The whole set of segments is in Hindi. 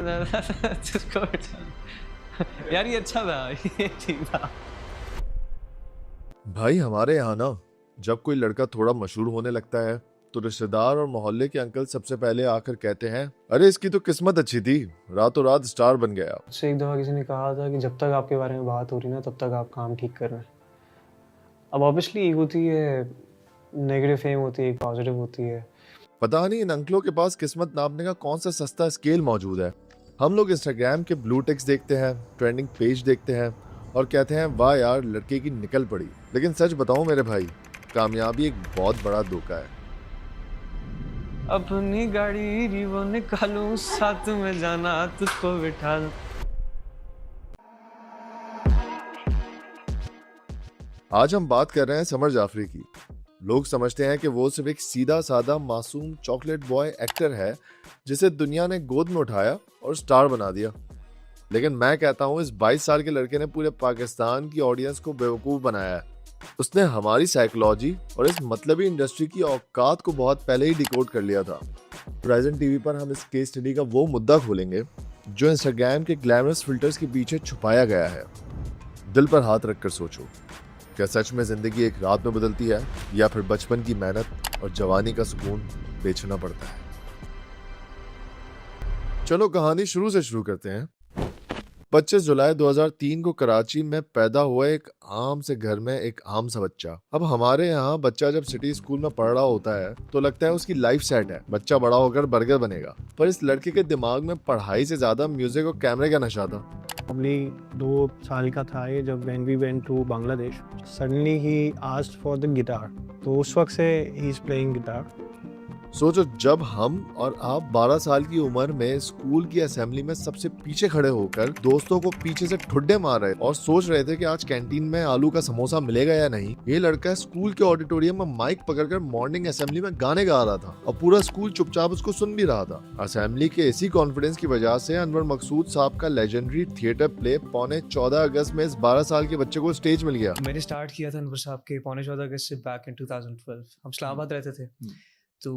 जिसको बैठा यार ये अच्छा था, ये ठीक था। भाई हमारे यहाँ ना जब कोई लड़का थोड़ा मशहूर होने लगता है तो रिश्तेदार और मोहल्ले के अंकल सबसे पहले आकर कहते हैं, अरे इसकी तो किस्मत अच्छी थी, रातों रात स्टार बन गया। मुझसे एक दफ़ा किसी ने कहा था कि जब तक आपके बारे में बात हो रही ना तब तक आप काम ठीक कर रहे हैं। अब ऑब्वियसली एक होती है नेगेटिव फेम, होती है एक पॉजिटिव होती है। पता नहीं इन अंकलों के पास किस्मत नापने का कौन सा सस्ता स्केल मौजूद है। हम लोग इंस्टाग्राम के ब्लू टिक्स देखते हैं, ट्रेंडिंग पेज देखते हैं और कहते हैं वाह यार लड़के की निकल पड़ी। लेकिन सच बताऊं मेरे भाई, कामयाबी एक बहुत बड़ा धोखा है। अपनी गाड़ी रिवो निकालूं, साथ में जाना तुझको बिठा दूं। आज हम बात कर रहे हैं समर जाफरी की। लोग समझते हैं कि वो सिर्फ एक सीधा साधा मासूम चॉकलेट बॉय एक्टर है जिसे दुनिया ने गोद में उठाया और स्टार बना दिया। लेकिन मैं कहता हूँ इस 22 साल के लड़के ने पूरे पाकिस्तान की ऑडियंस को बेवकूफ बनाया है। उसने हमारी साइकोलॉजी और इस मतलबी इंडस्ट्री की औकात को बहुत पहले ही डिकोड कर लिया था। प्रेजेंट टीवी पर हम इस केस स्टडी का वो मुद्दा खोलेंगे जो इंस्टाग्राम के ग्लैमरस फिल्टर्स के पीछे छुपाया गया है। दिल पर हाथ रखकर सोचो, क्या सच में जिंदगी एक रात में बदलती है या फिर बचपन की मेहनत और जवानी का सुकून बेचना पड़ता है? चलो कहानी शुरू से शुरू करते हैं। 25 जुलाई 2003 को कराची में पैदा हुआ एक आम से घर में एक आम सा बच्चा। अब हमारे यहाँ बच्चा जब सिटी स्कूल में पढ़ रहा होता है तो लगता है उसकी लाइफ सेट है, बच्चा बड़ा होकर बर्गर बनेगा। पर इस लड़के के दिमाग में पढ़ाई से ज्यादा म्यूजिक और कैमरे का नशा था। प्रॉब्ली 2 साल का था ये जब when we went to Bangladesh. Suddenly ही आस्क्ड फॉर द गिटार, तो उस वक्त से ही इज प्लेइंग गिटार। सोचो जब हम और आप 12 साल की उम्र में स्कूल की असेंबली में सबसे पीछे खड़े होकर दोस्तों को पीछे से ठुड्डे मार रहे और सोच रहे थे कि आज कैंटीन में आलू का समोसा मिलेगा या नहीं, ये लड़का स्कूल के ऑडिटोरियम में माइक पकड़कर मॉर्निंग असेंबली में गाने गा रहा था और पूरा स्कूल चुपचाप उसको सुन भी रहा था। असेंबली के इसी कॉन्फिडेंस की वजह से अनवर मकसूद साहब का लेजेंडरी थिएटर प्ले पौने 14 अगस्त में इस 12 साल के बच्चे को स्टेज मिल गया। मैंने स्टार्ट किया था अनवर साहब के पौने 14 अगस्त से बैक इन 2012। हम इस्लामाबाद रहते थे, तो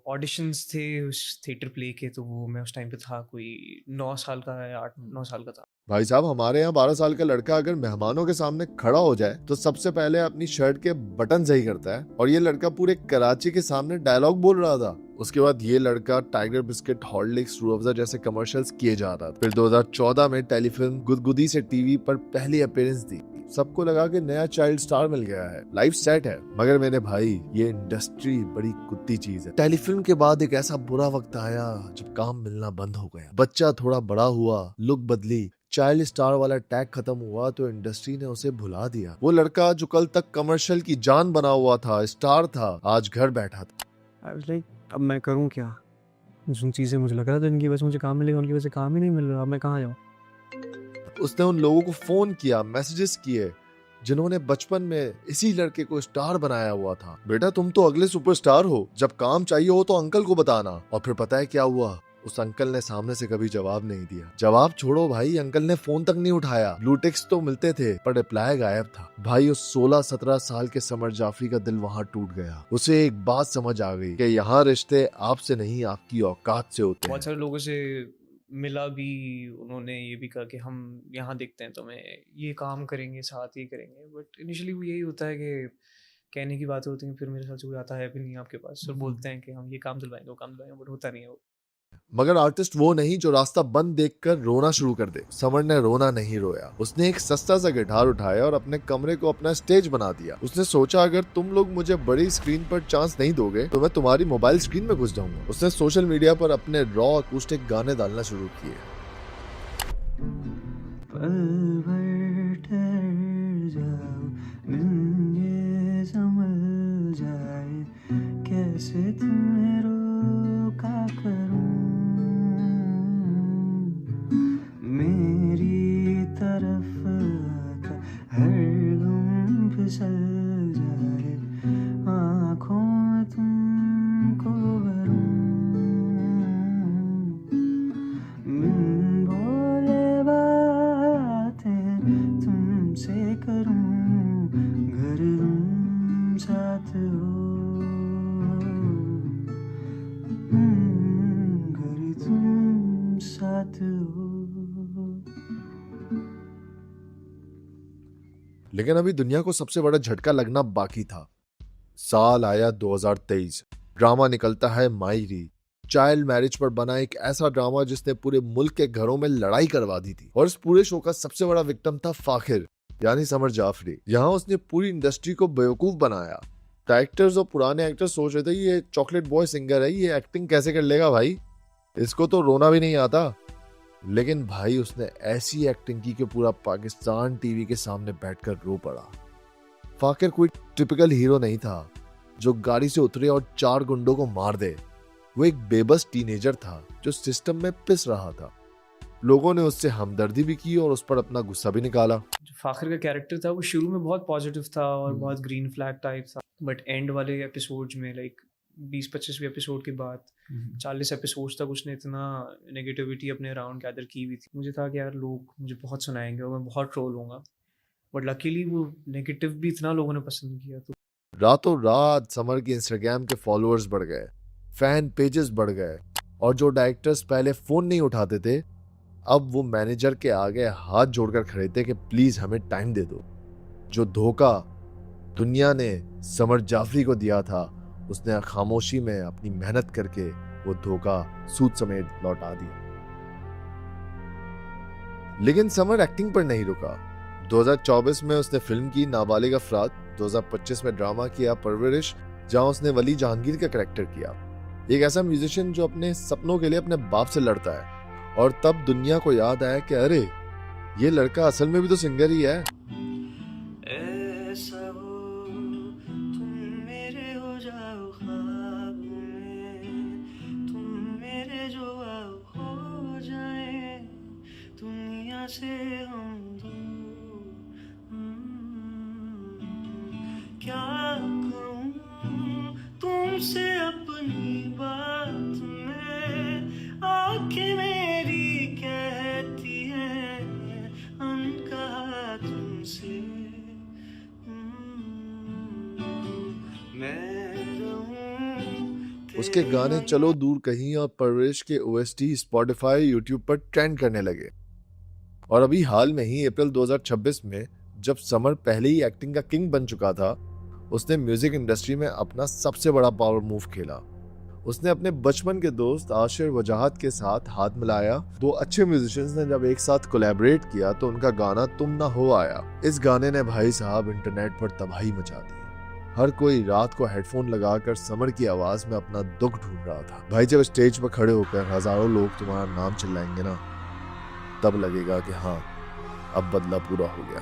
ऑडिशंस थे उस थिएटर प्ले के, तो वो मैं उस टाइम पे था कोई 9 साल का या 8-9 साल का था। भाई साहब हमारे यहाँ 12 साल का लड़का अगर मेहमानों के सामने खड़ा हो जाए तो सबसे पहले अपनी शर्ट के बटन सही करता है और ये लड़का पूरे कराची के सामने डायलॉग बोल रहा था। उसके बाद ये लड़का tiger biscuit, Horlicks, Rooh Afza जैसे कमर्शियल्स किए जा रहा था। फिर 2014 में टेलीफिल्म गुदगुदी से टीवी पर पहली अपीयरेंस दी। सबको लगा कि नया चाइल्ड स्टार मिल गया है, लाइफ सेट है। मगर मेरे भाई ये इंडस्ट्री बड़ी कुत्ती चीज है। टेलीफिल्म के बाद एक ऐसा बुरा वक्त आया जब काम मिलना बंद हो गया। बच्चा थोड़ा बड़ा हुआ, लुक बदली, चाइल्ड स्टार वाला टैग खत्म हुआ तो इंडस्ट्री ने उसे भुला दिया। वो लड़का जो कल तक कमर्शियल की जान बना हुआ था, स्टार था, आज घर बैठा था। आई वाज लाइक अब मैं करूं क्या? जिन चीज़ें मुझे लग रहा था इनकी वजह से मुझे काम मिलेगा, उनकी वजह से काम ही नहीं मिल रहा। अब मैं कहाँ जाऊँ? उसने उन लोगों को फोन किया, मैसेजेस किए जिन्होंने बचपन में इसी लड़के को स्टार बनाया हुआ था। बेटा तुम तो अगले सुपरस्टार हो, जब काम चाहिए हो तो अंकल को बताना। और फिर पता है क्या हुआ? उस अंकल ने सामने से कभी जवाब नहीं दिया। जवाब छोड़ो भाई, अंकल ने फोन तक नहीं उठाया। ब्लू टिक्स तो मिलते थे पर रिप्लाई गायब था। भाई उस 16-17 साल के समर जाफरी का दिल वहां टूट गया। उसे एक बात समझ आ गई कि यहाँ रिश्ते आपसे नहीं आपकी औकात से होते हैं। बहुत सारे लोगों से मिला भी, उन्होंने ये भी कहा कि हम यहाँ देखते हैं तुम्हें, ये काम करेंगे, साथ ही करेंगे। बट इनिशियली वो यही होता है कि कहने की बातें होती हैं, फिर मेरे ख्याल से कोई आता है भी नहीं आपके पास और बोलते हैं कि हम ये काम दिलवाएंगे, वो काम दिलवाएंगे, बट होता नहीं है वो। मगर आर्टिस्ट वो नहीं जो रास्ता बंद देखकर रोना शुरू कर दे। समर ने रोना नहीं रोया। उसने एक सस्ता सा गिटार उठाया और अपने कमरे को अपना स्टेज बना दिया। उसने सोचा अगर तुम लोग मुझे बड़ी स्क्रीन पर चांस नहीं दोगे तो मैं तुम्हारी मोबाइल स्क्रीन में घुस जाऊंगा। उसने सोशल मीडिया पर अपने रॉ अकूस्टिक गाने डालना शुरू किए। पल भर ठहर जाओ, दिन ये संभल जाए, कैसे तुम्हें रोका करूं, मेरी तरफ आता हर गम फिसल जाए, आँखों में तुमको भरूं, बिन बोले बातें तुमसे करूं, घर तुम साथ हो, साथ हो। लेकिन अभी दुनिया को सबसे बड़ा झटका लगना बाकी था। साल आया 2023। ड्रामा निकलता है मायरी, चाइल्ड मैरिज पर बना एक ऐसा ड्रामा जिसने पूरे मुल्क के घरों में लड़ाई करवा दी थी। और इस पूरे शो का सबसे बड़ा विक्टिम था फाखिर, यानी समर जाफरी। यहाँ उसने पूरी इंडस्ट्री को बेवकूफ बनाया। डायरेक्टर्स और पुराने एक्टर्स सोच रहे थे ये चॉकलेट बॉय सिंगर है, ये एक्टिंग कैसे कर लेगा भाई, इसको तो रोना भी नहीं आता। लेकिन भाई उसने ऐसी एक्टिंग की कि पूरा पाकिस्तान टीवी के सामने बैठकर रो पड़ा। फाकिर कोई टिपिकल हीरो नहीं था जो गाड़ी से उतरे और 4 गुंडों को मार दे। वो एक बेबस टीनेजर था जो सिस्टम में पिस रहा था। लोगों ने उससे हमदर्दी भी की और उस पर अपना गुस्सा भी निकाला। जो फाखिर का कैरेक्टर था वो शुरू में बहुत पॉजिटिव था और बहुत ग्रीन फ्लैग टाइप था, बट एंड वाले एपिसोड्स में लाइक 20-25 एपिसोड के बाद 40 एपिसोड्स तक उसने इतना नेगेटिविटी अपने अराउंड गैदर की हुई थी। मुझे था कि यार लोग मुझे बहुत सुनाएंगे और मैं बहुत ट्रोल होऊंगा, बट लकीली वो नेगेटिव भी इतना लोगों ने पसंद किया। तो रातों रात समर के इंस्टाग्राम के फॉलोअर्स बढ़ गए, फैन पेजेस बढ़ गए, और जो डायरेक्टर्स पहले फोन नहीं उठाते थे अब वो मैनेजर के आगे हाथ जोड़कर खड़े थे कि प्लीज हमें टाइम दे दो। जो धोखा दुनिया ने समर जाफरी को दिया था उसने खामोशी में अपनी मेहनत करके वो धोखा सूद समेत लौटा दिया। लेकिन समर एक्टिंग पर नहीं रुका। 2024 में उसने फिल्म की नाबालिग अफराद, 2025 में ड्रामा किया परवरिश जहां उसने वली जहांगीर का कैरेक्टर किया, एक ऐसा म्यूजिशियन जो अपने सपनों के लिए अपने बाप से लड़ता है। और तब दुनिया को याद आया कि अरे ये लड़का असल में भी तो सिंगर ही है। ऐसा हो तुम मेरे हो जाओ ख्वाब में, तुम मेरे जो आओ हो जाए दुनिया से हम दूर। क्या कहूँ तुमसे अपनी बात में, आँखें मेरी कहती है अनकहा तुमसे। मैं रहूं उसके गाने चलो दूर कहीं और परवरिश के ओएसटी स्पॉटिफाई यूट्यूब पर ट्रेंड करने लगे। और अभी हाल में ही अप्रैल 2026 में जब समर पहले ही एक्टिंग का किंग बन चुका था उसने म्यूजिक इंडस्ट्री में अपना सबसे बड़ा पावर मूव खेला। उसने अपने बचपन के दोस्त आशिर वजाहत के साथ हाथ मिलाया। 2 अच्छे म्यूजिशियंस ने जब एक साथ कोलैबोरेट किया तो उनका गाना तुम ना हो आया। इस गाने ने भाई साहब इंटरनेट पर तबाही मचा दी। हर कोई रात को हेडफोन लगाकर समर की आवाज में अपना दुख ढूंढ रहा था। भाई जब स्टेज पर खड़े होकर हजारों लोग तुम्हारा नाम चिल्लाएंगे ना तब लगेगा कि हाँ अब बदला पूरा हो गया।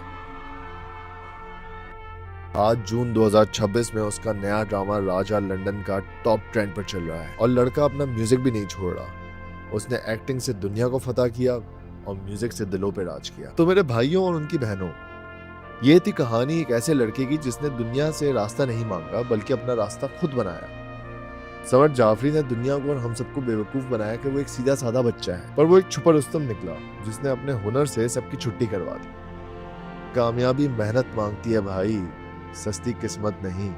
आज जून 2026 में उसका नया ड्रामा राजा लंदन का टॉप ट्रेंड पर चल रहा है और लड़का अपना म्यूजिक भी नहीं छोड़ रहा। उसने एक्टिंग से दुनिया को फतह किया और म्यूजिक से दिलों पे राज किया। तो मेरे भाइयों और उनकी बहनों, ये थी कहानी एक ऐसे लड़के की जिसने दुनिया से रास्ता नहीं मांगा बल्कि अपना रास्ता खुद बनाया। समर जाफरी ने दुनिया को और हम सबको बेवकूफ बनाया कि वो एक सीधा साधा बच्चा है, पर वो एक छुपा रुस्तम निकला जिसने अपने हुनर से सबकी छुट्टी करवा दी। कामयाबी मेहनत मांगती है भाई, सस्ती किस्मत नहीं।